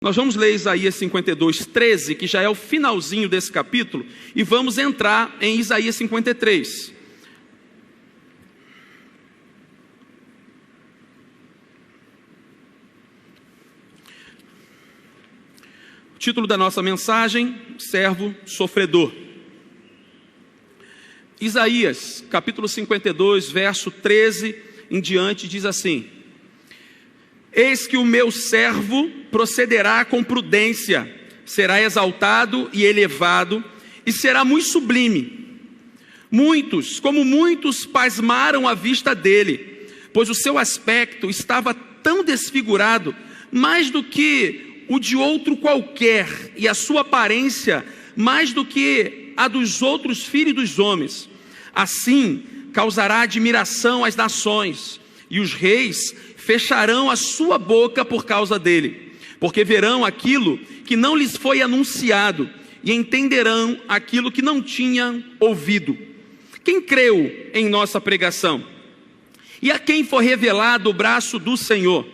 Nós vamos ler Isaías 52, 13, que já é o finalzinho desse capítulo, e vamos entrar em Isaías 53. O título da nossa mensagem: Servo Sofredor. Isaías, capítulo 52, verso 13 em diante, diz assim: Eis que o meu servo procederá com prudência, será exaltado e elevado, e será muito sublime. Como muitos pasmaram à vista dele, pois o seu aspecto estava tão desfigurado, mais do que o de outro qualquer, e a sua aparência mais do que a dos outros filhos dos homens. Assim causará admiração às nações, e os reis fecharão a sua boca por causa dele, porque verão aquilo que não lhes foi anunciado, e entenderão aquilo que não tinham ouvido. Quem creu em nossa pregação? E a quem foi revelado o braço do Senhor?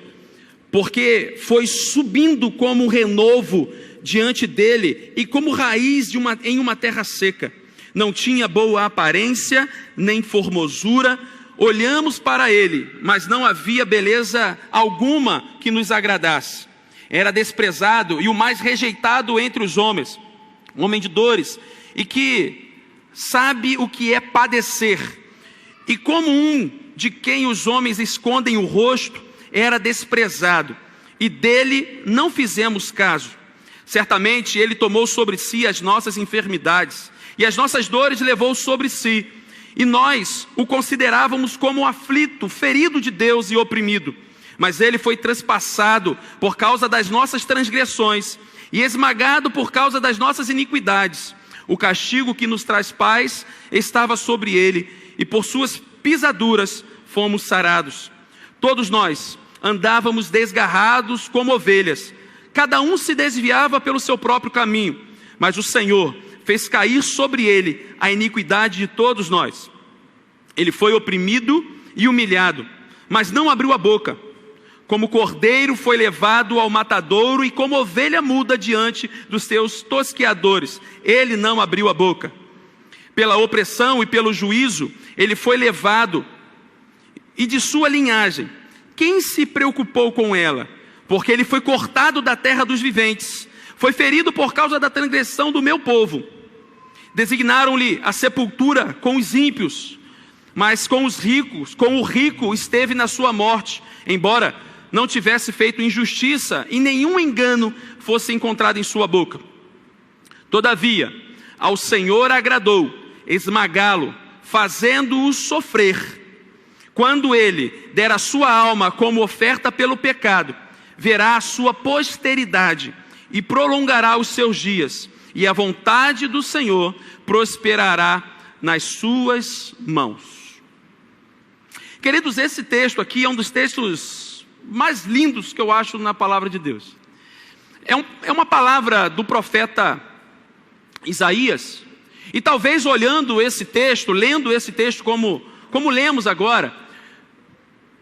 Porque foi subindo como um renovo diante dele, e como raiz em uma terra seca. Não tinha boa aparência, nem formosura. Olhamos para ele, mas não havia beleza alguma que nos agradasse. Era desprezado e o mais rejeitado entre os homens, um homem de dores, e que sabe o que é padecer. E como um de quem os homens escondem o rosto, era desprezado, e dele não fizemos caso. Certamente ele tomou sobre si as nossas enfermidades, e as nossas dores levou sobre si. E nós o considerávamos como aflito, ferido de Deus e oprimido. Mas ele foi transpassado por causa das nossas transgressões, e esmagado por causa das nossas iniquidades. O castigo que nos traz paz estava sobre ele, e por suas pisaduras fomos sarados. Todos nós andávamos desgarrados como ovelhas, cada um se desviava pelo seu próprio caminho, mas o Senhor fez cair sobre ele a iniquidade de todos nós. Ele foi oprimido e humilhado, mas não abriu a boca. Como cordeiro foi levado ao matadouro, e como ovelha muda diante dos seus tosqueadores, ele não abriu a boca. Pela opressão e pelo juízo ele foi levado, e de sua linhagem quem se preocupou com ela? Porque ele foi cortado da terra dos viventes, foi ferido por causa da transgressão do meu povo. Designaram-lhe a sepultura com os ímpios, mas com o rico esteve na sua morte, embora não tivesse feito injustiça e nenhum engano fosse encontrado em sua boca. Todavia, ao Senhor agradou esmagá-lo, fazendo-o sofrer. Quando ele der a sua alma como oferta pelo pecado, verá a sua posteridade e prolongará os seus dias, e a vontade do Senhor prosperará nas suas mãos. Queridos, esse texto aqui é um dos textos mais lindos que eu acho na palavra de Deus. É uma palavra do profeta Isaías, e talvez olhando esse texto, lendo esse texto como lemos agora,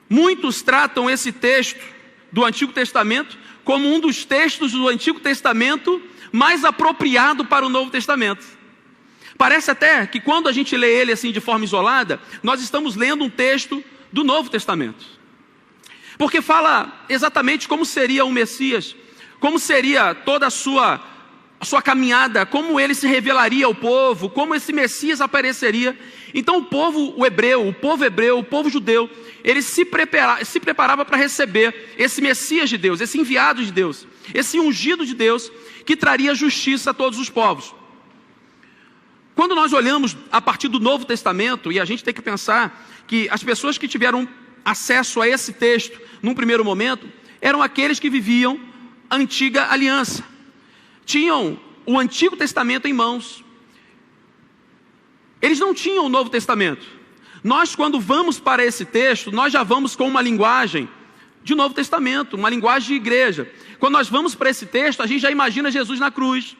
muitos tratam esse texto do Antigo Testamento como um dos textos do Antigo Testamento mais apropriado para o Novo Testamento. Parece até que quando a gente lê ele assim de forma isolada, nós estamos lendo um texto do Novo Testamento. Porque fala exatamente como seria o Messias, como seria toda a sua caminhada, como ele se revelaria ao povo, como esse Messias apareceria. Então o povo hebreu, o povo judeu, ele se preparava para receber esse Messias de Deus, esse enviado de Deus, esse ungido de Deus, que traria justiça a todos os povos. Quando nós olhamos a partir do Novo Testamento, e a gente tem que pensar que as pessoas que tiveram acesso a esse texto, num primeiro momento, eram aqueles que viviam a antiga aliança, tinham o Antigo Testamento em mãos. Eles não tinham o Novo Testamento. Nós, quando vamos para esse texto, nós já vamos com uma linguagem de Novo Testamento, uma linguagem de igreja. Quando nós vamos para esse texto, a gente já imagina Jesus na cruz,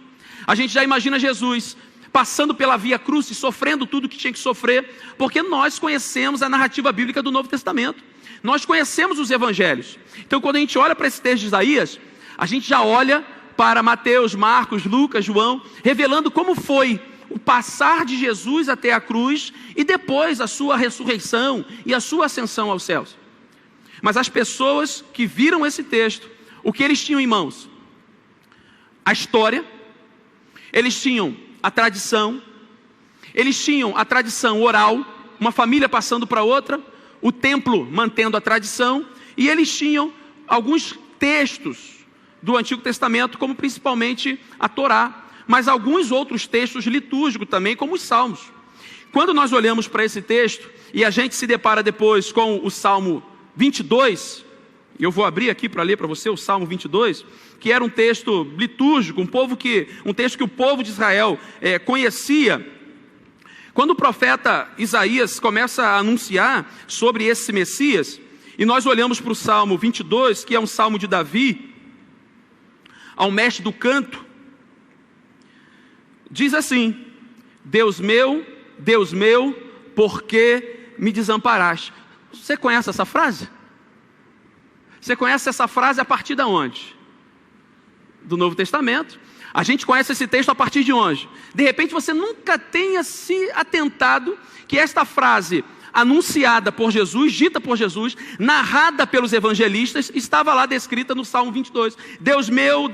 a gente já imagina Jesus passando pela via crucis, sofrendo tudo que tinha que sofrer, porque nós conhecemos a narrativa bíblica do Novo Testamento, nós conhecemos os evangelhos. Então, quando a gente olha para esse texto de Isaías, a gente já olha para Mateus, Marcos, Lucas, João, revelando como foi o passar de Jesus até a cruz e depois a sua ressurreição e a sua ascensão aos céus. Mas as pessoas que viram esse texto, o que eles tinham em mãos? A história, eles tinham a tradição, eles tinham a tradição oral, uma família passando para outra, o templo mantendo a tradição, e eles tinham alguns textos do Antigo Testamento, como principalmente a Torá, mas alguns outros textos litúrgicos também, como os Salmos. Quando nós olhamos para esse texto, e a gente se depara depois com o Salmo 22, eu vou abrir aqui para ler para você o Salmo 22, que era um texto litúrgico, um texto que o povo de Israel conhecia. Quando o profeta Isaías começa a anunciar sobre esse Messias, e nós olhamos para o Salmo 22, que é um salmo de Davi, ao mestre do canto, diz assim: Deus meu, por que me desamparaste? Você conhece essa frase? Você conhece essa frase a partir de onde? Do Novo Testamento. A gente conhece esse texto a partir de onde? De repente você nunca tenha se atentado que esta frase anunciada por Jesus, dita por Jesus, narrada pelos evangelistas, estava lá descrita no Salmo 22. Deus meu,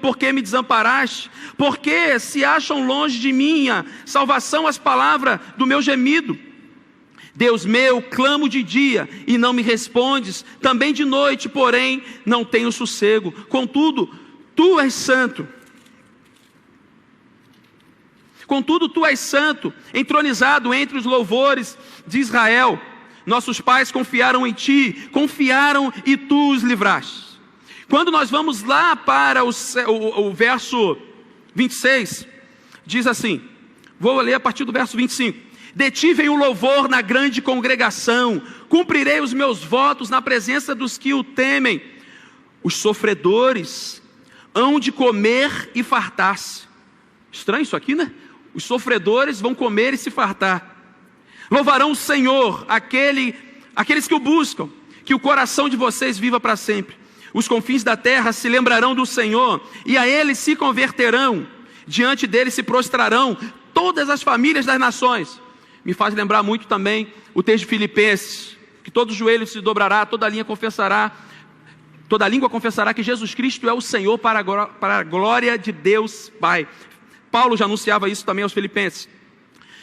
por que me desamparaste? Por que se acham longe de minha salvação as palavras do meu gemido? Deus meu, clamo de dia e não me respondes, também de noite, porém, não tenho sossego. Contudo, tu és santo. Contudo, tu és santo, entronizado entre os louvores de Israel. Nossos pais confiaram em ti, confiaram e tu os livraste. Quando nós vamos lá para o verso 26, diz assim, vou ler a partir do verso 25. De ti vem o louvor na grande congregação, cumprirei os meus votos na presença dos que o temem. Os sofredores hão de comer e fartar-se. Estranho isso aqui, né? Os sofredores vão comer e se fartar. Louvarão o Senhor, aqueles que o buscam, que o coração de vocês viva para sempre. Os confins da terra se lembrarão do Senhor, e a Ele se converterão, diante dele se prostrarão todas as famílias das nações. Me faz lembrar muito também o texto de Filipenses, que todo joelho se dobrará, toda língua confessará que Jesus Cristo é o Senhor para a glória de Deus Pai. Paulo já anunciava isso também aos Filipenses.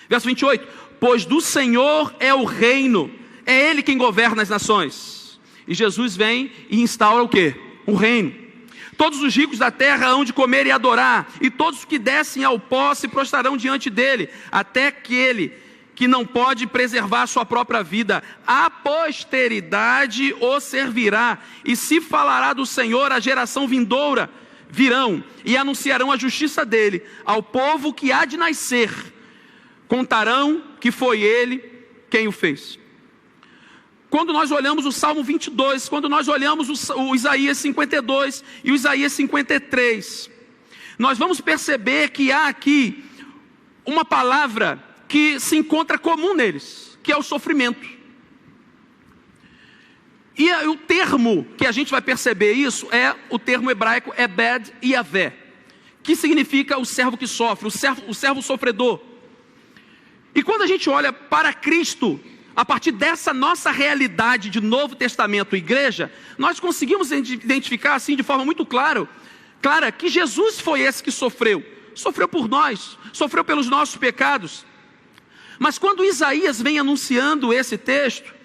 Verso 28, pois do Senhor é o reino, é Ele quem governa as nações. E Jesus vem e instaura o quê? O reino. Todos os ricos da terra hão de comer e adorar, e todos os que descem ao pó se prostrarão diante dele, até aquele que não pode preservar sua própria vida, a posteridade o servirá, e se falará do Senhor, a geração vindoura virão e anunciarão a justiça dele ao povo que há de nascer, contarão que foi ele quem o fez. Quando nós olhamos o Salmo 22, quando nós olhamos o Isaías 52 e o Isaías 53, nós vamos perceber que há aqui uma palavra que se encontra comum neles, que é o sofrimento. E o termo que a gente vai perceber isso é o termo hebraico Ebed Yavé, que significa o servo que sofre, o servo sofredor. E quando a gente olha para Cristo, a partir dessa nossa realidade de Novo Testamento, igreja, nós conseguimos identificar assim de forma muito clara que Jesus foi esse que sofreu por nós, sofreu pelos nossos pecados. Mas quando Isaías vem anunciando esse texto,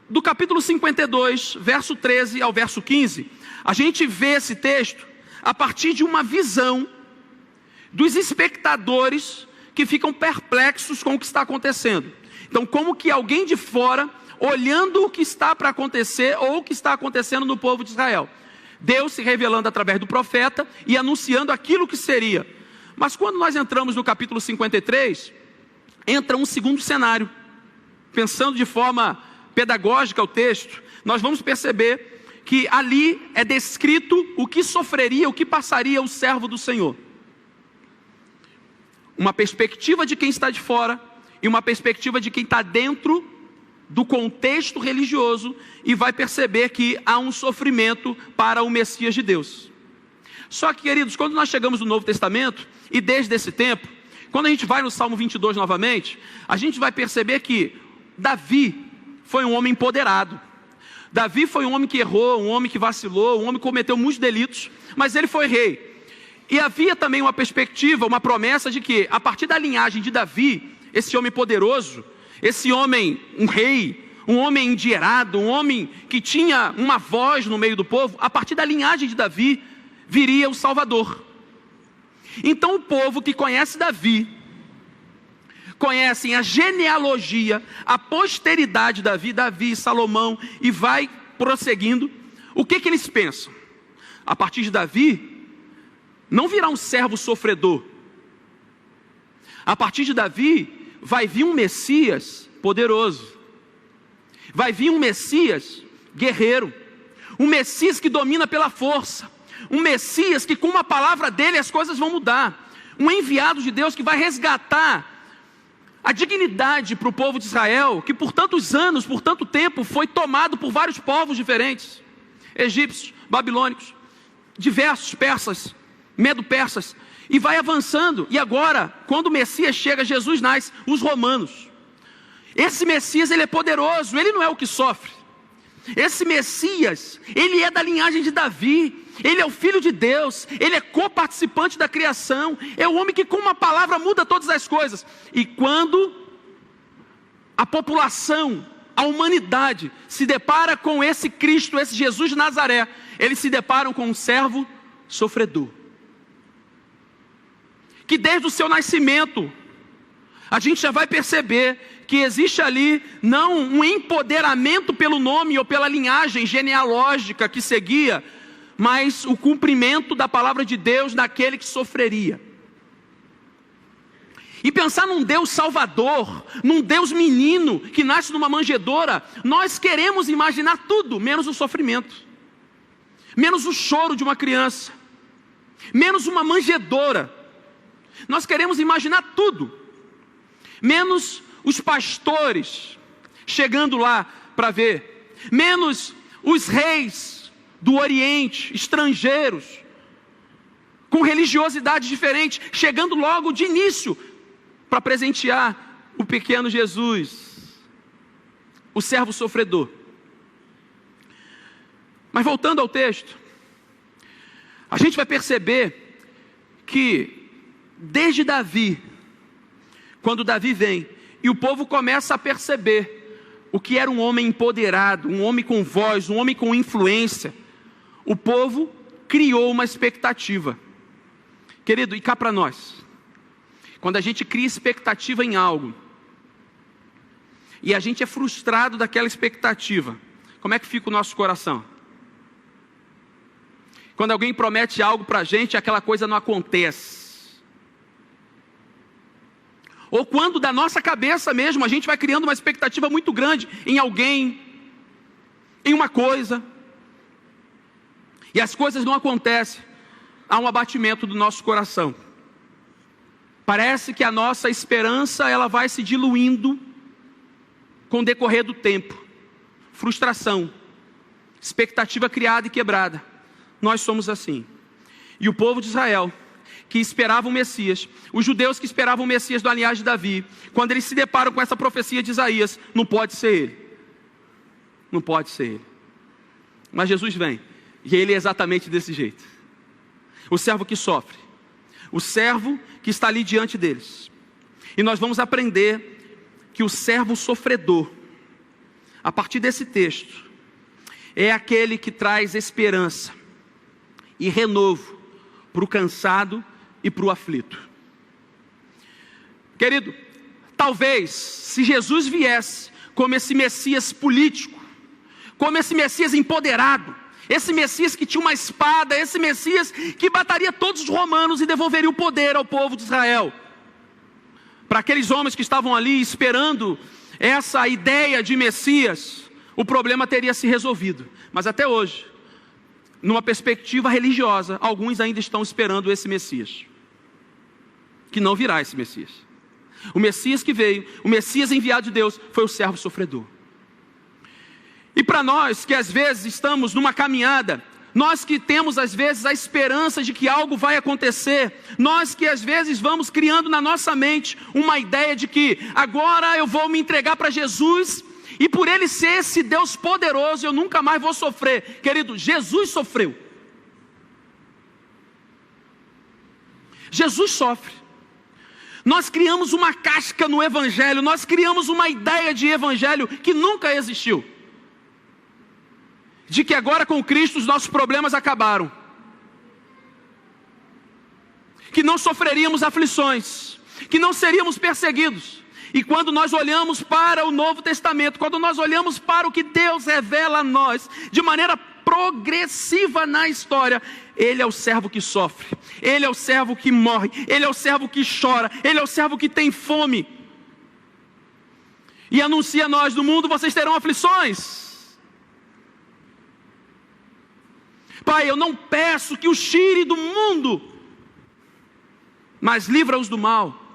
do capítulo 52, verso 13 ao verso 15, a gente vê esse texto a partir de uma visão dos espectadores que ficam perplexos com o que está acontecendo. Então, como que alguém de fora, olhando o que está para acontecer, ou o que está acontecendo no povo de Israel, Deus se revelando através do profeta e anunciando aquilo que seria. Mas quando nós entramos no capítulo 53, entra um segundo cenário. Pensando de forma pedagógica o texto, nós vamos perceber que ali é descrito o que sofreria, o que passaria o servo do Senhor. Uma perspectiva de quem está de fora e uma perspectiva de quem está dentro do contexto religioso e vai perceber que há um sofrimento para o Messias de Deus. Só que, queridos, quando nós chegamos no Novo Testamento, e desde esse tempo, quando a gente vai no Salmo 22 novamente, a gente vai perceber que Davi foi um homem empoderado. Davi foi um homem que errou, um homem que vacilou, um homem que cometeu muitos delitos, mas ele foi rei. E havia também uma perspectiva, uma promessa de que, a partir da linhagem de Davi, esse homem poderoso, esse homem, um rei, um homem endinheirado, um homem que tinha uma voz no meio do povo, a partir da linhagem de Davi, viria o Salvador. Então o povo que conhece Davi, conhecem a genealogia, a posteridade de Davi, Davi, Salomão, e vai prosseguindo, o que eles pensam? A partir de Davi, não virá um servo sofredor. A partir de Davi, vai vir um Messias poderoso. Vai vir um Messias guerreiro. Um Messias que domina pela força. Um Messias que com uma palavra dele as coisas vão mudar. Um enviado de Deus que vai resgatar a dignidade para o povo de Israel, que por tantos anos, por tanto tempo, foi tomado por vários povos diferentes. Egípcios, babilônicos, diversos persas, medo-persas, e vai avançando. E agora, quando o Messias chega, Jesus nasce, os romanos. Esse Messias, ele é poderoso, ele não é o que sofre. Esse Messias, ele é da linhagem de Davi, ele é o Filho de Deus, ele é coparticipante da criação, é o homem que com uma palavra muda todas as coisas. E quando a população, a humanidade, se depara com esse Cristo, esse Jesus de Nazaré, eles se deparam com um servo sofredor, que desde o seu nascimento, a gente já vai perceber que existe ali não um empoderamento pelo nome ou pela linhagem genealógica que seguia, mas o cumprimento da palavra de Deus naquele que sofreria. E pensar num Deus salvador, num Deus menino que nasce numa manjedoura, nós queremos imaginar tudo, menos o sofrimento, menos o choro de uma criança, menos uma manjedoura. Nós queremos imaginar tudo, menos os pastores chegando lá para ver, menos os reis do Oriente, estrangeiros, com religiosidade diferente, chegando logo de início para presentear o pequeno Jesus, o servo sofredor. Mas voltando ao texto, a gente vai perceber que desde Davi, quando Davi vem, e o povo começa a perceber o que era um homem empoderado, um homem com voz, um homem com influência, o povo criou uma expectativa. Querido, e cá para nós, quando a gente cria expectativa em algo, e a gente é frustrado daquela expectativa, como é que fica o nosso coração? Quando alguém promete algo para a gente, aquela coisa não acontece. Ou quando da nossa cabeça mesmo, a gente vai criando uma expectativa muito grande em alguém, em uma coisa, e as coisas não acontecem, há um abatimento do nosso coração. Parece que a nossa esperança, ela vai se diluindo com o decorrer do tempo. Frustração, expectativa criada e quebrada. Nós somos assim. E o povo de Israel, que esperava o Messias, os judeus que esperavam o Messias da linhagem de Davi, quando eles se deparam com essa profecia de Isaías, não pode ser ele. Não pode ser ele. Mas Jesus vem, e ele é exatamente desse jeito. O servo que sofre, o servo que está ali diante deles. E nós vamos aprender que o servo sofredor, a partir desse texto, é aquele que traz esperança e renovo para o cansado e para o aflito. Querido, talvez se Jesus viesse como esse Messias político, como esse Messias empoderado, esse Messias que tinha uma espada, esse Messias que mataria todos os romanos e devolveria o poder ao povo de Israel, para aqueles homens que estavam ali esperando essa ideia de Messias, o problema teria se resolvido. Mas até hoje, numa perspectiva religiosa, alguns ainda estão esperando esse Messias, que não virá esse Messias. O Messias que veio, o Messias enviado de Deus, foi o servo sofredor. E para nós que às vezes estamos numa caminhada, nós que temos às vezes a esperança de que algo vai acontecer, nós que às vezes vamos criando na nossa mente uma ideia de que agora eu vou me entregar para Jesus, e por Ele ser esse Deus poderoso eu nunca mais vou sofrer. Querido, Jesus sofreu. Jesus sofre. Nós criamos uma casca no Evangelho, nós criamos uma ideia de Evangelho que nunca existiu. De que agora com Cristo os nossos problemas acabaram. Que não sofreríamos aflições, que não seríamos perseguidos. E quando nós olhamos para o Novo Testamento, quando nós olhamos para o que Deus revela a nós, de maneira progressiva na história, Ele é o servo que sofre, Ele é o servo que morre, Ele é o servo que chora, Ele é o servo que tem fome. E anuncia a nós: no mundo vocês terão aflições. Pai, eu não peço que os tire do mundo, mas livra-os do mal.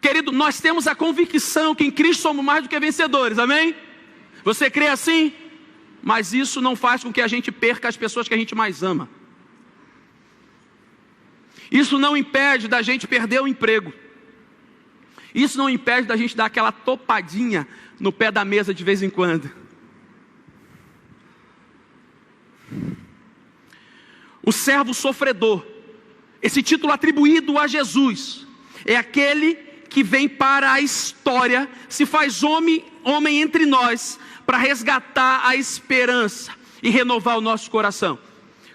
Querido, nós temos a convicção que em Cristo somos mais do que vencedores, amém? Você crê assim? Mas isso não faz com que a gente perca as pessoas que a gente mais ama. Isso não impede da gente perder o emprego. Isso não impede da gente dar aquela topadinha no pé da mesa de vez em quando. O servo sofredor, esse título atribuído a Jesus, é aquele que vem para a história, se faz homem entre nós, para resgatar a esperança e renovar o nosso coração.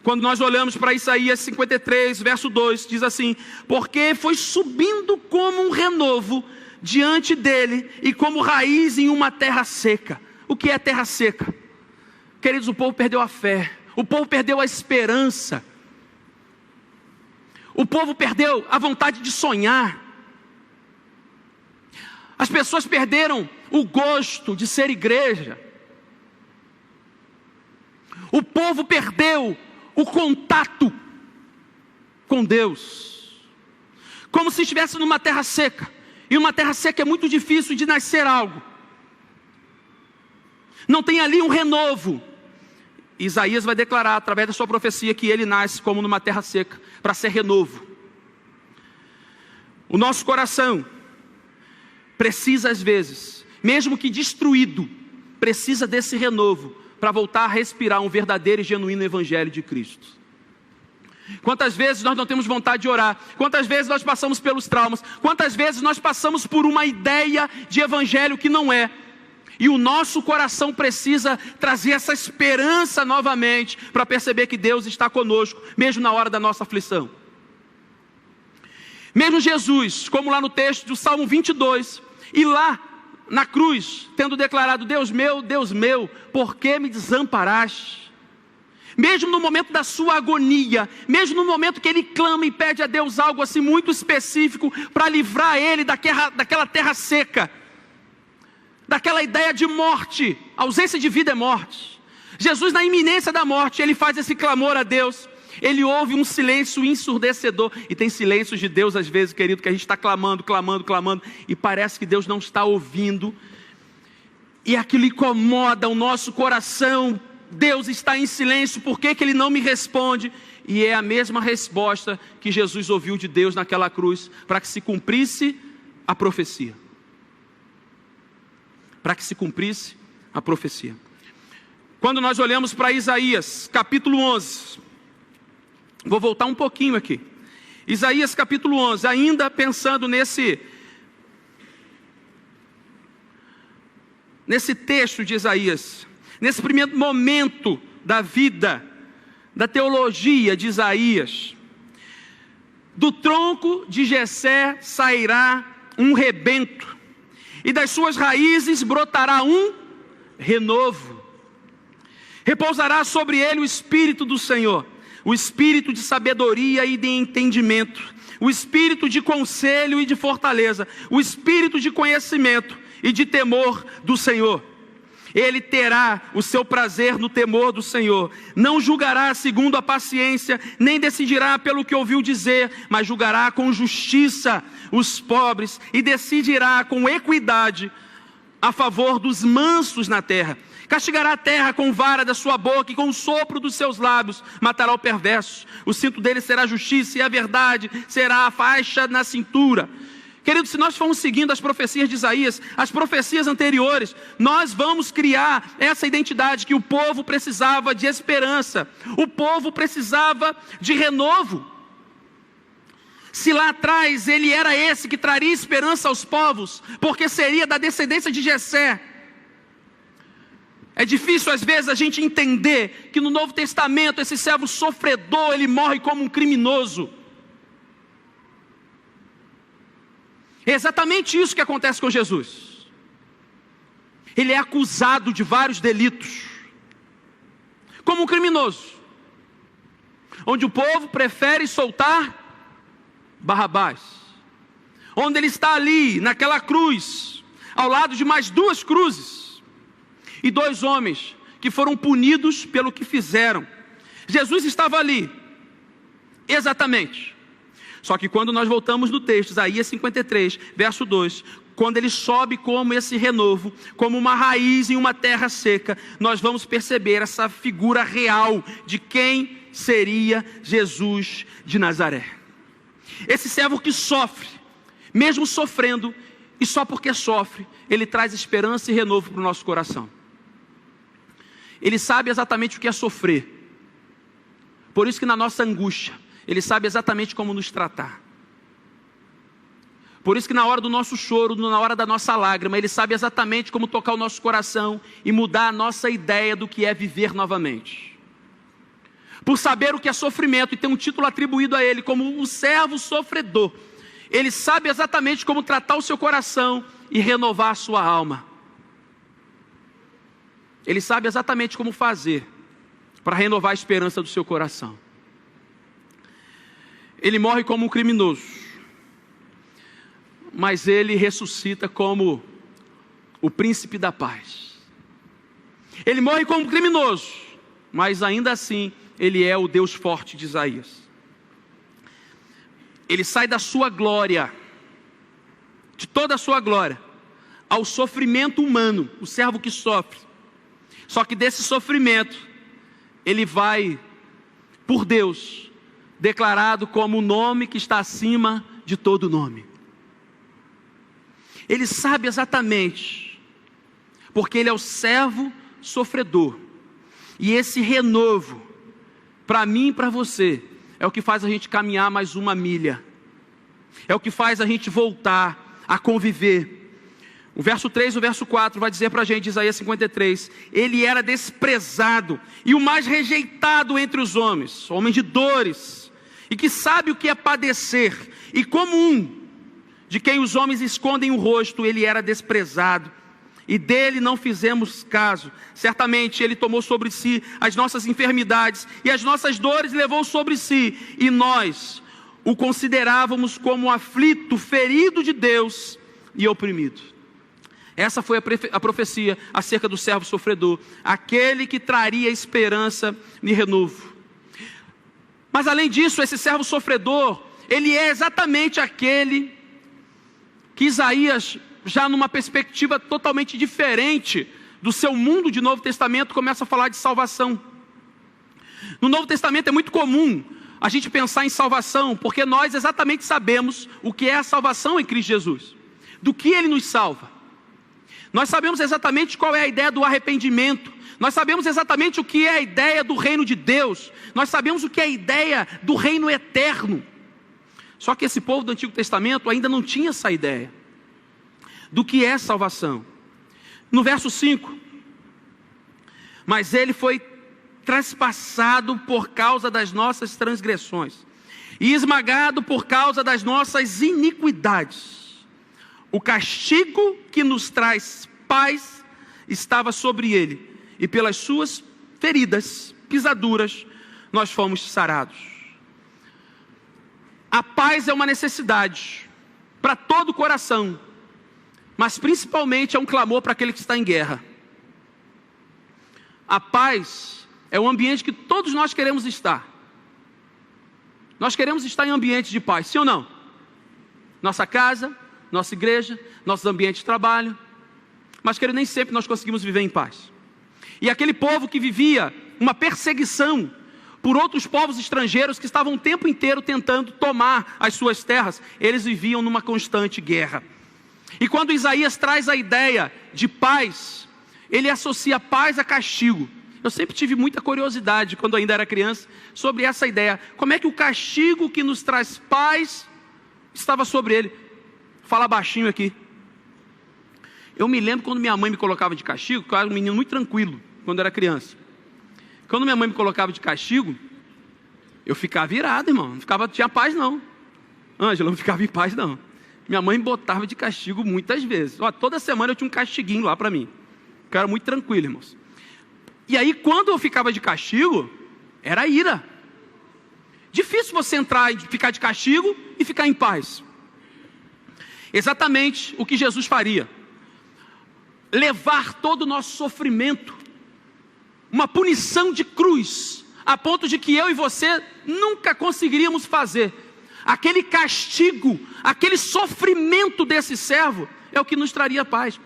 Quando nós olhamos para Isaías 53, verso 2, diz assim: porque foi subindo como um renovo diante dele, e como raiz em uma terra seca. O que é terra seca? Queridos, o povo perdeu a fé, o povo perdeu a esperança, o povo perdeu a vontade de sonhar. As pessoas perderam o gosto de ser igreja. O povo perdeu o contato com Deus. Como se estivesse numa terra seca. E uma terra seca é muito difícil de nascer algo. Não tem ali um renovo. Isaías vai declarar através da sua profecia que ele nasce como numa terra seca, para ser renovo. O nosso coração precisa às vezes, mesmo que destruído, precisa desse renovo para voltar a respirar um verdadeiro e genuíno evangelho de Cristo. Quantas vezes nós não temos vontade de orar, quantas vezes nós passamos pelos traumas, quantas vezes nós passamos por uma ideia de evangelho que não é, e o nosso coração precisa trazer essa esperança novamente, para perceber que Deus está conosco, mesmo na hora da nossa aflição. Mesmo Jesus, como lá no texto do Salmo 22, e lá na cruz, tendo declarado: Deus meu, por que me desamparaste? Mesmo no momento da sua agonia, mesmo no momento que ele clama e pede a Deus algo assim muito específico, para livrar ele daquela terra seca, daquela ideia de morte, ausência de vida é morte. Jesus, na iminência da morte, ele faz esse clamor a Deus. Ele ouve um silêncio ensurdecedor. E tem silêncios de Deus às vezes, querido, que a gente está clamando, e parece que Deus não está ouvindo, e aquilo incomoda o nosso coração. Deus está em silêncio, por que Ele não me responde? E é a mesma resposta que Jesus ouviu de Deus naquela cruz, para que se cumprisse a profecia. Para que se cumprisse a profecia. Quando nós olhamos para Isaías, capítulo 11, vou voltar um pouquinho aqui. Isaías capítulo 11, ainda pensando nesse texto de Isaías, nesse primeiro momento da vida, da teologia de Isaías. Do tronco de Jessé sairá um rebento, e das suas raízes brotará um renovo. Repousará sobre ele o Espírito do Senhor, o espírito de sabedoria e de entendimento, o espírito de conselho e de fortaleza, o espírito de conhecimento e de temor do Senhor. Ele terá o seu prazer no temor do Senhor, não julgará segundo a paciência, nem decidirá pelo que ouviu dizer, mas julgará com justiça os pobres e decidirá com equidade a favor dos mansos na terra. Castigará a terra com vara da sua boca e com o sopro dos seus lábios matará o perverso. O cinto dele será a justiça e a verdade será a faixa na cintura. Querido, se nós formos seguindo as profecias de Isaías, as profecias anteriores, nós vamos criar essa identidade que o povo precisava de esperança. O povo precisava de renovo. Se lá atrás ele era esse que traria esperança aos povos, porque seria da descendência de Jessé, é difícil às vezes a gente entender que no Novo Testamento esse servo sofredor, ele morre como um criminoso. É exatamente isso que acontece com Jesus. Ele é acusado de vários delitos, como um criminoso, onde o povo prefere soltar Barrabás, onde ele está ali, naquela cruz, ao lado de mais duas cruzes, e dois homens que foram punidos pelo que fizeram. Jesus estava ali, exatamente. Só que quando nós voltamos no texto, Isaías 53, verso 2, quando ele sobe como esse renovo, como uma raiz em uma terra seca, nós vamos perceber essa figura real de quem seria Jesus de Nazaré. Esse servo que sofre, mesmo sofrendo, e só porque sofre, ele traz esperança e renovo para o nosso coração. Ele sabe exatamente o que é sofrer. Por isso que na nossa angústia, ele sabe exatamente como nos tratar. Por isso que na hora do nosso choro, na hora da nossa lágrima, ele sabe exatamente como tocar o nosso coração e mudar a nossa ideia do que é viver novamente. Por saber o que é sofrimento e ter um título atribuído a ele como um servo sofredor, ele sabe exatamente como tratar o seu coração e renovar a sua alma. Ele sabe exatamente como fazer para renovar a esperança do seu coração. Ele morre como um criminoso, mas ele ressuscita como o príncipe da paz. Ele morre como um criminoso, mas ainda assim ele é o Deus forte de Isaías. Ele sai da sua glória, de toda a sua glória, ao sofrimento humano, o servo que sofre. Só que desse sofrimento, ele vai, por Deus, declarado como o nome que está acima de todo nome. Ele sabe exatamente, porque ele é o servo sofredor. E esse renovo, para mim e para você, é o que faz a gente caminhar mais uma milha. É o que faz a gente voltar a conviver. O verso 3 e o verso 4 vai dizer para a gente, Isaías 53, ele era desprezado e o mais rejeitado entre os homens, homem de dores, e que sabe o que é padecer, e como um de quem os homens escondem o rosto, ele era desprezado, e dele não fizemos caso. Certamente ele tomou sobre si as nossas enfermidades, e as nossas dores levou sobre si, e nós o considerávamos como aflito, ferido de Deus e oprimido. Essa foi a profecia acerca do servo sofredor, aquele que traria esperança e renovo. Mas além disso, esse servo sofredor, ele é exatamente aquele que Isaías, já numa perspectiva totalmente diferente do seu mundo de Novo Testamento, começa a falar de salvação. No Novo Testamento é muito comum a gente pensar em salvação, porque nós exatamente sabemos o que é a salvação em Cristo Jesus, do que ele nos salva. Nós sabemos exatamente qual é a ideia do arrependimento. Nós sabemos exatamente o que é a ideia do reino de Deus. Nós sabemos o que é a ideia do reino eterno. Só que esse povo do Antigo Testamento ainda não tinha essa ideia do que é salvação. No verso 5, mas ele foi traspassado por causa das nossas transgressões e esmagado por causa das nossas iniquidades. O castigo que nos traz paz estava sobre ele, e pelas suas feridas, pisaduras, nós fomos sarados. A paz é uma necessidade para todo o coração, mas principalmente é um clamor para aquele que está em guerra. A paz é um ambiente que todos nós queremos estar. Nós queremos estar em ambiente de paz, sim ou não? Nossa casa, nossa igreja, nossos ambientes de trabalho. Mas, querido, nem sempre nós conseguimos viver em paz. E aquele povo que vivia uma perseguição por outros povos estrangeiros que estavam o tempo inteiro tentando tomar as suas terras, eles viviam numa constante guerra. E quando Isaías traz a ideia de paz, ele associa paz a castigo. Eu sempre tive muita curiosidade, quando ainda era criança, sobre essa ideia. Como é que o castigo que nos traz paz estava sobre ele? Fala baixinho aqui. Eu me lembro quando minha mãe me colocava de castigo, que eu era um menino muito tranquilo, quando era criança. Quando minha mãe me colocava de castigo, eu ficava virado, irmão. Não tinha paz não. Ângela, não ficava em paz não. Minha mãe me botava de castigo muitas vezes. Toda semana eu tinha um castiguinho lá para mim. Eu era muito tranquilo, irmãos. E aí quando eu ficava de castigo, era ira. Difícil você entrar e ficar de castigo e ficar em paz. Exatamente o que Jesus faria. Levar todo o nosso sofrimento, uma punição de cruz, a ponto de que eu e você nunca conseguiríamos fazer. Aquele castigo, aquele sofrimento desse servo é o que nos traria paz.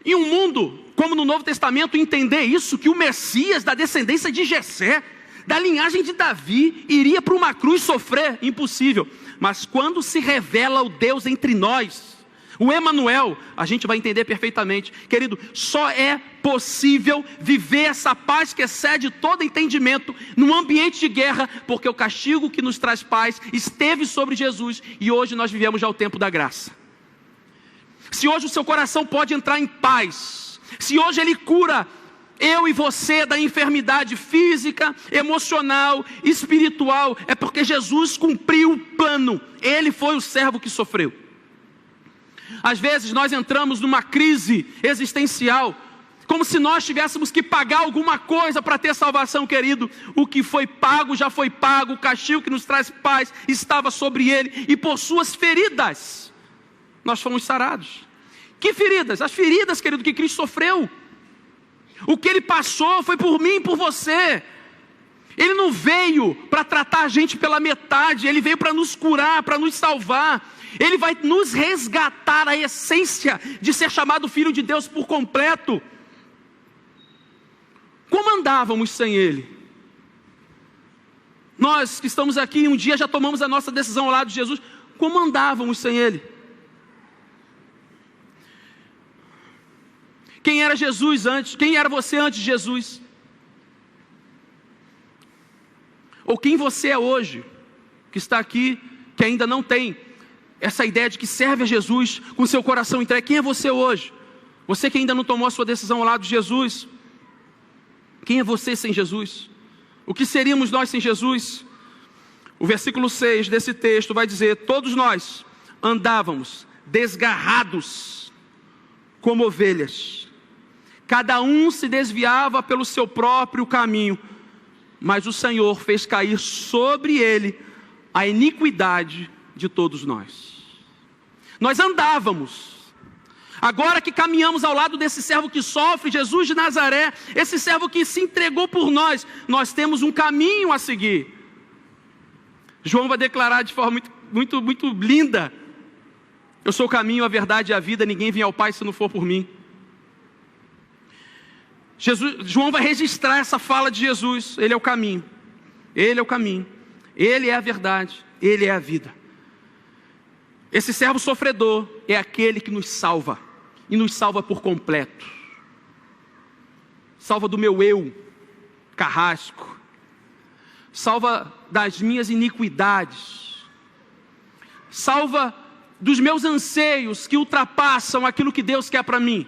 Em um mundo, como no Novo Testamento, entender isso, que o Messias da descendência de Jessé, da linhagem de Davi, iria para uma cruz sofrer, impossível. Mas quando se revela o Deus entre nós, o Emanuel, a gente vai entender perfeitamente. Querido, só é possível viver essa paz que excede todo entendimento num ambiente de guerra, porque o castigo que nos traz paz esteve sobre Jesus, e hoje nós vivemos já o tempo da graça. Se hoje o seu coração pode entrar em paz, se hoje Ele cura eu e você da enfermidade física, emocional, espiritual, é porque Jesus cumpriu o plano. Ele foi o servo que sofreu. Às vezes nós entramos numa crise existencial, como se nós tivéssemos que pagar alguma coisa para ter salvação, querido. O que foi pago já foi pago, o castigo que nos traz paz estava sobre Ele, e por suas feridas nós fomos sarados. Que feridas? As feridas, querido, que Cristo sofreu. O que Ele passou foi por mim e por você. Ele não veio para tratar a gente pela metade, Ele veio para nos curar, para nos salvar. Ele vai nos resgatar a essência de ser chamado Filho de Deus por completo. Como andávamos sem Ele? Nós que estamos aqui, um dia já tomamos a nossa decisão ao lado de Jesus. Como andávamos sem Ele? Quem era Jesus antes? Quem era você antes de Jesus? Ou quem você é hoje, que está aqui, que ainda não tem essa ideia de que serve a Jesus com seu coração entregue? Quem é você hoje? Você que ainda não tomou a sua decisão ao lado de Jesus. Quem é você sem Jesus? O que seríamos nós sem Jesus? O versículo 6 desse texto vai dizer: todos nós andávamos desgarrados como ovelhas, cada um se desviava pelo seu próprio caminho, mas o Senhor fez cair sobre ele a iniquidade de todos nós. Nós andávamos, agora que caminhamos ao lado desse servo que sofre, Jesus de Nazaré, esse servo que se entregou por nós, nós temos um caminho a seguir. João vai declarar de forma muito linda: eu sou o caminho, a verdade e a vida, ninguém vem ao Pai se não for por mim. João vai registrar essa fala de Jesus. Ele é o caminho, Ele é o caminho, Ele é a verdade, Ele é a vida. Esse servo sofredor é aquele que nos salva, e nos salva por completo. Salva do meu eu carrasco, salva das minhas iniquidades, salva dos meus anseios que ultrapassam aquilo que Deus quer para mim,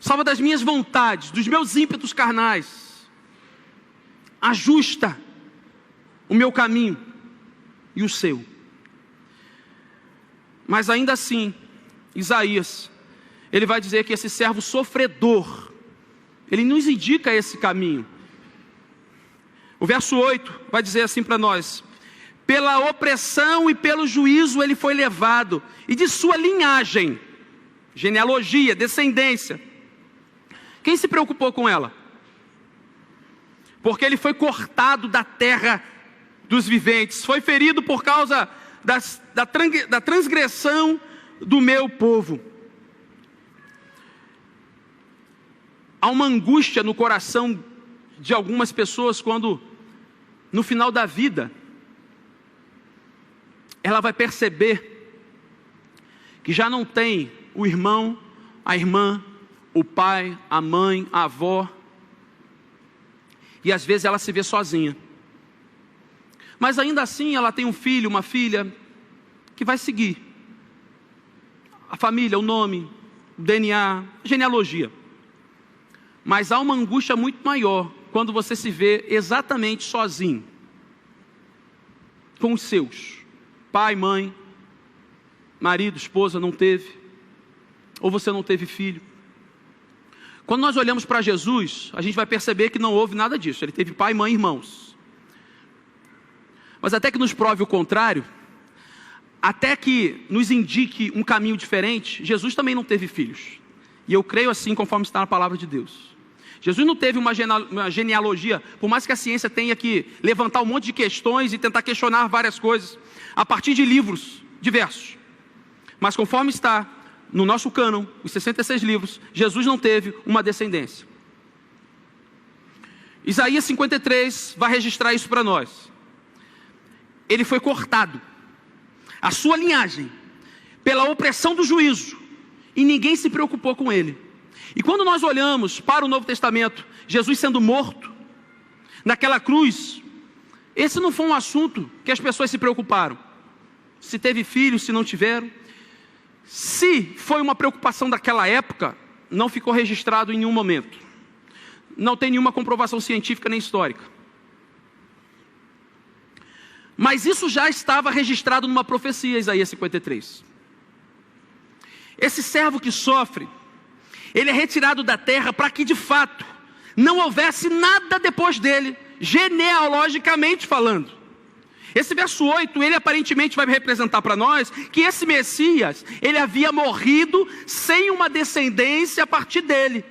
salva das minhas vontades, dos meus ímpetos carnais, ajusta o meu caminho e o seu. Mas ainda assim, Isaías, ele vai dizer que esse servo sofredor, ele nos indica esse caminho. O verso 8 vai dizer assim para nós: pela opressão e pelo juízo ele foi levado, e de sua linhagem, genealogia, descendência, quem se preocupou com ela? Porque ele foi cortado da terra dos viventes, foi ferido por causa da transgressão do meu povo. Há uma angústia no coração de algumas pessoas quando, no final da vida, ela vai perceber que já não tem o irmão, a irmã, o pai, a mãe, a avó, e às vezes ela se vê sozinha. Mas ainda assim ela tem um filho, uma filha, que vai seguir a família, o nome, o DNA, a genealogia. Mas há uma angústia muito maior quando você se vê exatamente sozinho, com os seus, pai, mãe, marido, esposa, não teve, ou você não teve filho. Quando nós olhamos para Jesus, a gente vai perceber que não houve nada disso. Ele teve pai, mãe e irmãos. Mas até que nos prove o contrário, até que nos indique um caminho diferente, Jesus também não teve filhos. E eu creio assim, conforme está na palavra de Deus. Jesus não teve uma genealogia, por mais que a ciência tenha que levantar um monte de questões e tentar questionar várias coisas, a partir de livros diversos. Mas conforme está no nosso cânon, os 66 livros, Jesus não teve uma descendência. Isaías 53 vai registrar isso para nós. Ele foi cortado, a sua linhagem, pela opressão do juízo, e ninguém se preocupou com ele. E quando nós olhamos para o Novo Testamento, Jesus sendo morto naquela cruz, esse não foi um assunto que as pessoas se preocuparam. Se teve filhos, se não tiveram. Se foi uma preocupação daquela época, não ficou registrado em nenhum momento. Não tem nenhuma comprovação científica nem histórica. Mas isso já estava registrado numa profecia, Isaías 53. Esse servo que sofre, ele é retirado da terra para que de fato não houvesse nada depois dele, genealogicamente falando. Esse verso 8, ele aparentemente vai representar para nós que esse Messias, ele havia morrido sem uma descendência a partir dele.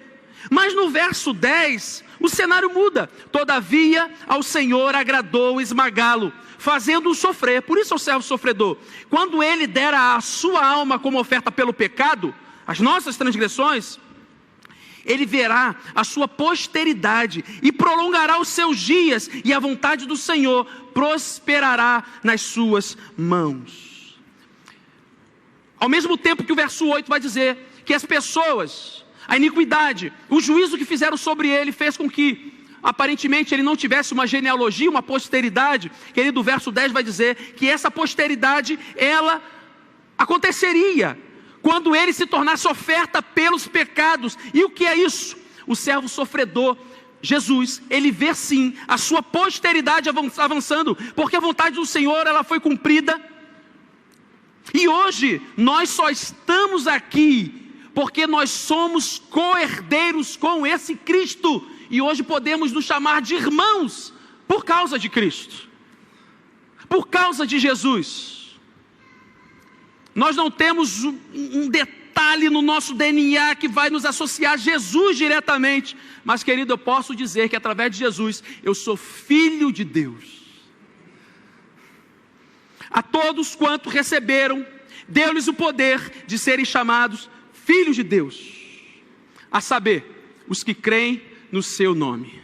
Mas no verso 10, o cenário muda. Todavia, ao Senhor agradou esmagá-lo, fazendo-o sofrer. Por isso é o servo sofredor. Quando ele dera a sua alma como oferta pelo pecado, as nossas transgressões, ele verá a sua posteridade e prolongará os seus dias, e a vontade do Senhor prosperará nas suas mãos. Ao mesmo tempo que o verso 8 vai dizer que as pessoas, a iniquidade, o juízo que fizeram sobre ele fez com que aparentemente ele não tivesse uma genealogia, uma posteridade. Querido, o verso 10 vai dizer que essa posteridade, ela aconteceria quando ele se tornasse oferta pelos pecados. E o que é isso? O servo sofredor, Jesus, ele vê sim a sua posteridade avançando, porque a vontade do Senhor, ela foi cumprida. E hoje nós só estamos aqui porque nós somos co-herdeiros com esse Cristo, e hoje podemos nos chamar de irmãos por causa de Cristo, por causa de Jesus. Nós não temos um detalhe no nosso DNA que vai nos associar a Jesus diretamente. Mas, querido, eu posso dizer que através de Jesus, eu sou filho de Deus. A todos quanto receberam, deu-lhes o poder de serem chamados filhos de Deus. A saber, os que creem no seu nome.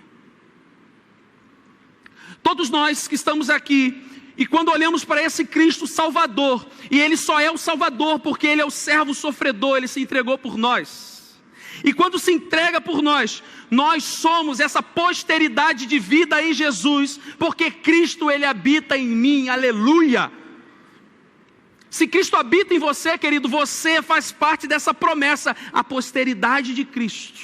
Todos nós que estamos aqui, e quando olhamos para esse Cristo Salvador, e Ele só é o Salvador porque Ele é o servo sofredor, Ele se entregou por nós. E quando se entrega por nós, nós somos essa posteridade de vida em Jesus, porque Cristo, Ele habita em mim, aleluia. Se Cristo habita em você, querido, você faz parte dessa promessa, a posteridade de Cristo,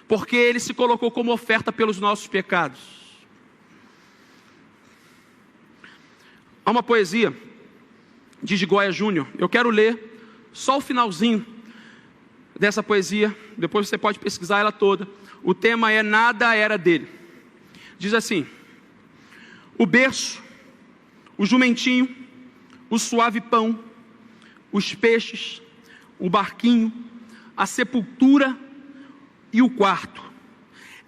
porque Ele se colocou como oferta pelos nossos pecados. Há uma poesia de Gigóia Júnior, eu quero ler só o finalzinho dessa poesia, depois você pode pesquisar ela toda. O tema é Nada Era Dele. Diz assim: o berço, o jumentinho, o suave pão, os peixes, o barquinho, a sepultura e o quarto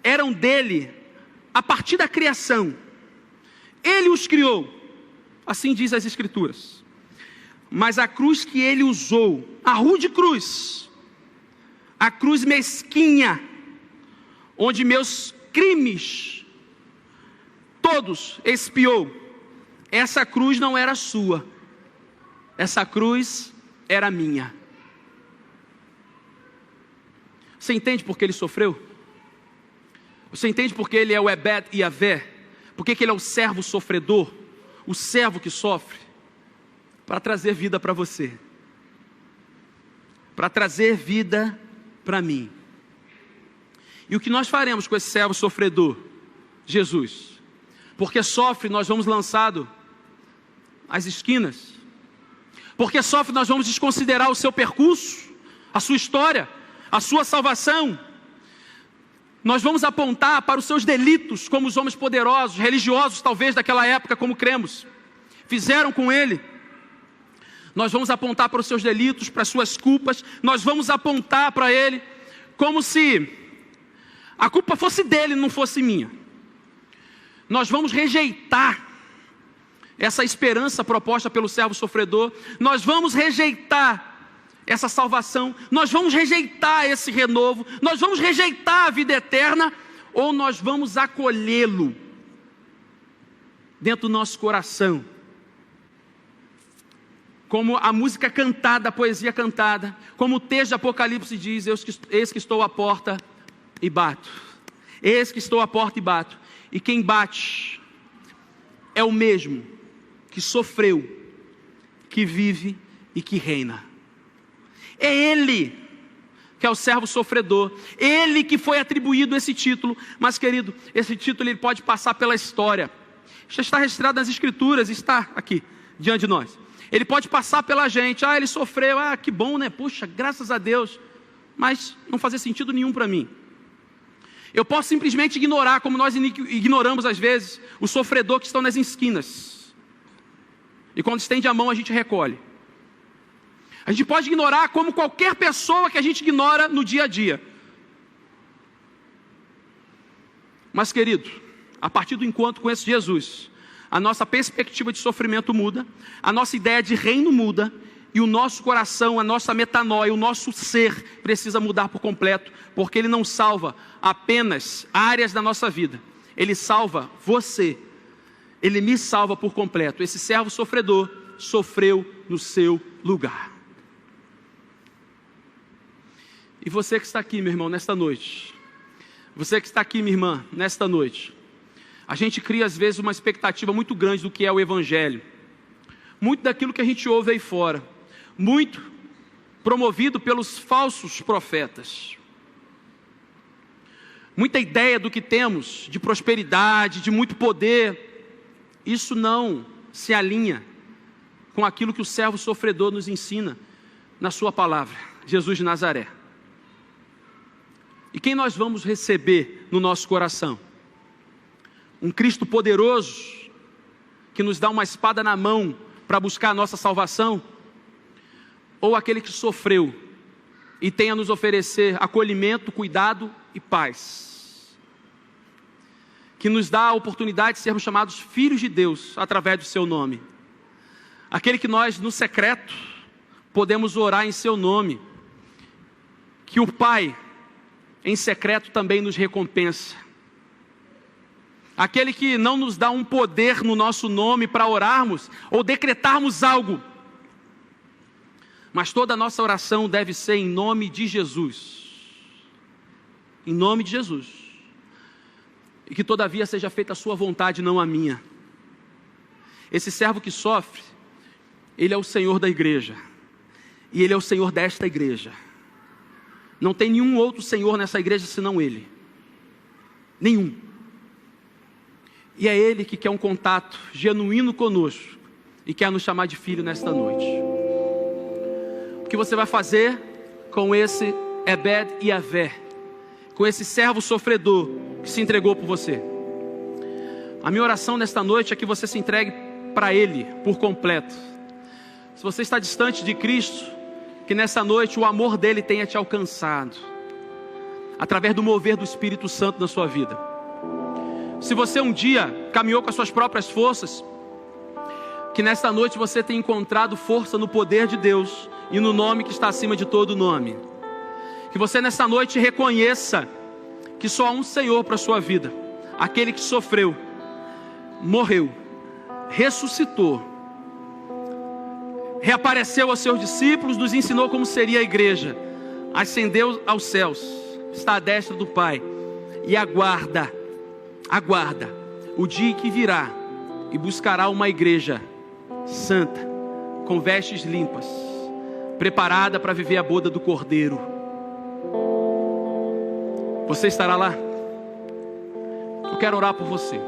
eram dele a partir da criação. Ele os criou. Assim diz as Escrituras. Mas a cruz que ele usou, a rude cruz, a cruz mesquinha, onde meus crimes todos expiou, essa cruz não era sua, essa cruz era minha. Você entende por que ele sofreu? Você entende por que ele é o Ebed Yavé? Por que ele é o servo sofredor? O servo que sofre? Para trazer vida para você, para trazer vida para mim. E o que nós faremos com esse servo sofredor? Jesus. Porque sofre, nós vamos lançado às esquinas. Porque sofre, nós vamos desconsiderar o seu percurso, a sua história, a sua salvação. Nós vamos apontar para os seus delitos, como os homens poderosos, religiosos talvez daquela época, como cremos, fizeram com ele. Nós vamos apontar para os seus delitos, para as suas culpas. Nós vamos apontar para ele como se a culpa fosse dele, não fosse minha. Nós vamos rejeitar essa esperança proposta pelo servo sofredor. Nós vamos rejeitar essa salvação. Nós vamos rejeitar esse renovo. Nós vamos rejeitar a vida eterna. Ou nós vamos acolhê-lo dentro do nosso coração. Como a música cantada, a poesia cantada, como o texto de Apocalipse diz: eis que estou à porta e bato. Eis que estou à porta e bato. E quem bate é o mesmo que sofreu, que vive e que reina. É ele que é o servo sofredor, ele que foi atribuído esse título. Mas querido, esse título ele pode passar pela história. Já está registrado nas escrituras, está aqui diante de nós. Ele pode passar pela gente. Ele sofreu, que bom, né? Puxa, graças a Deus. Mas não fazia sentido nenhum para mim. Eu posso simplesmente ignorar, como nós ignoramos às vezes, o sofredor que estão nas esquinas. E quando estende a mão, a gente recolhe. A gente pode ignorar como qualquer pessoa que a gente ignora no dia a dia. Mas querido, a partir do encontro com esse Jesus, a nossa perspectiva de sofrimento muda, a nossa ideia de reino muda, e o nosso coração, a nossa metanoia, o nosso ser precisa mudar por completo, porque ele não salva apenas áreas da nossa vida, ele salva você, ele me salva por completo. Esse servo sofredor sofreu no seu lugar. E você que está aqui, meu irmão, nesta noite, você que está aqui, minha irmã, nesta noite, a gente cria às vezes uma expectativa muito grande do que é o Evangelho, muito daquilo que a gente ouve aí fora, muito promovido pelos falsos profetas, muita ideia do que temos de prosperidade, de muito poder. Isso não se alinha com aquilo que o servo sofredor nos ensina na sua palavra, Jesus de Nazaré. E quem nós vamos receber no nosso coração? Um Cristo poderoso, que nos dá uma espada na mão para buscar a nossa salvação? Ou aquele que sofreu e tem a nos oferecer acolhimento, cuidado e paz? Que nos dá a oportunidade de sermos chamados filhos de Deus através do seu nome. Aquele que nós, no secreto, podemos orar em seu nome. Que o Pai, em secreto, também nos recompensa. Aquele que não nos dá um poder no nosso nome para orarmos ou decretarmos algo, mas toda a nossa oração deve ser em nome de Jesus. Em nome de Jesus. E que todavia seja feita a sua vontade, não a minha. Esse servo que sofre, ele é o Senhor da igreja. E ele é o Senhor desta igreja. Não tem nenhum outro Senhor nessa igreja senão ele. Nenhum. E é ele que quer um contato genuíno conosco e quer nos chamar de filho nesta noite. O que você vai fazer com esse Ebed Yavé, com esse servo sofredor que se entregou por você? A minha oração nesta noite é que você se entregue para ele por completo. Se você está distante de Cristo, que nessa noite o amor dele tenha te alcançado, através do mover do Espírito Santo na sua vida. Se você um dia caminhou com as suas próprias forças, que nesta noite você tenha encontrado força no poder de Deus e no nome que está acima de todo nome. Que você nessa noite reconheça que só há um Senhor para a sua vida, aquele que sofreu, morreu, ressuscitou, reapareceu aos seus discípulos, nos ensinou como seria a igreja, ascendeu aos céus, está à destra do Pai, e aguarda o dia em que virá e buscará uma igreja santa, com vestes limpas, preparada para viver a boda do Cordeiro. Você estará lá? Eu quero orar por você.